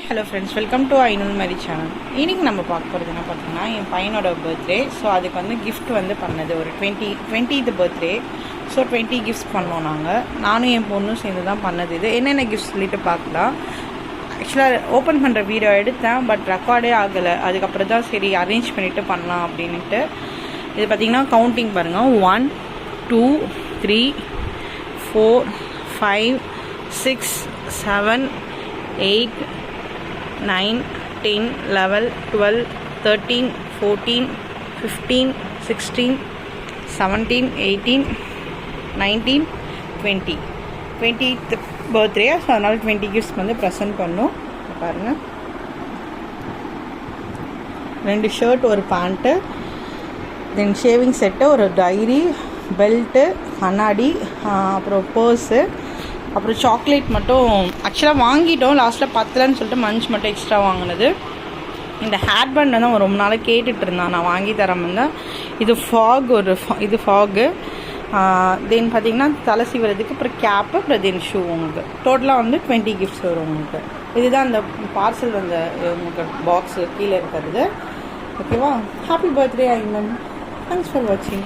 Hello friends, welcome to ஐநூல் மாதிரி channel. இன்றைக்கி நம்ம பார்க்க போகிறது என்ன பார்த்தீங்கன்னா, என் பையனோட பர்த்டே. ஸோ அதுக்கு வந்து கிஃப்ட் வந்து பண்ணது ஒரு 20th பர்த்டே. ஸோ 20 கிஃப்ட்ஸ் பண்ணோம் நானும் என் பொண்ணும் சேர்ந்து தான் பண்ணது. இது என்னென்ன கிஃப்ட் சொல்லிட்டு பார்க்கலாம். ஆக்சுவலாக ஓப்பன் பண்ணுற வீடியோ எடுத்தேன், பட் ரெக்கார்டே ஆகலை. அதுக்கப்புறம் தான் சரி அரேஞ்ச் பண்ணிவிட்டு பண்ணலாம் அப்படின்ட்டு. இது பார்த்திங்கன்னா கவுண்டிங் பாருங்கள், 1 2 3 4 5 6 7 8 9 10 11 12 13 14 15 16 17 18 19 20th பர்த்டே. ஸோ அதனால் 20 கிஃப்ட்ஸ் வந்து ப்ரெசென்ட் பண்ணோம். பாருங்கள், 2 ஷர்ட், ஒரு பேண்ட்டு, தென் ஷேவிங் செட்டு, ஒரு டைரி, பெல்ட்டு, கண்ணாடி, அப்புறம் பர்ஸு, அப்புறம் சாக்லேட் மட்டும் ஆக்சுவலாக வாங்கிட்டோம். லாஸ்ட்டில் பத்தலைன்னு சொல்லிட்டு மஞ்ச் மட்டும் எக்ஸ்ட்ரா வாங்கினது. இந்த ஹேர் பேண்ட் தான் ரொம்ப நாளாக கேட்டுட்டு இருந்தான், நான் வாங்கி தரேன் தான். இது ஃபாக், இது ஃபாகு. தென் பார்த்திங்கன்னா தலை சீவுறதுக்கு, அப்புறம் கேப்பு, அப்புறம் தென் ஷூ. உங்களுக்கு டோட்டலாக வந்து 20 கிஃப்ட்ஸ் வரும் உங்களுக்கு. இதுதான் அந்த பார்சல் அந்த உங்களுக்கு பாக்ஸு கீழே இருக்கிறது. ஓகேவா? Happy birthday Ayman. Thanks for வாட்சிங்.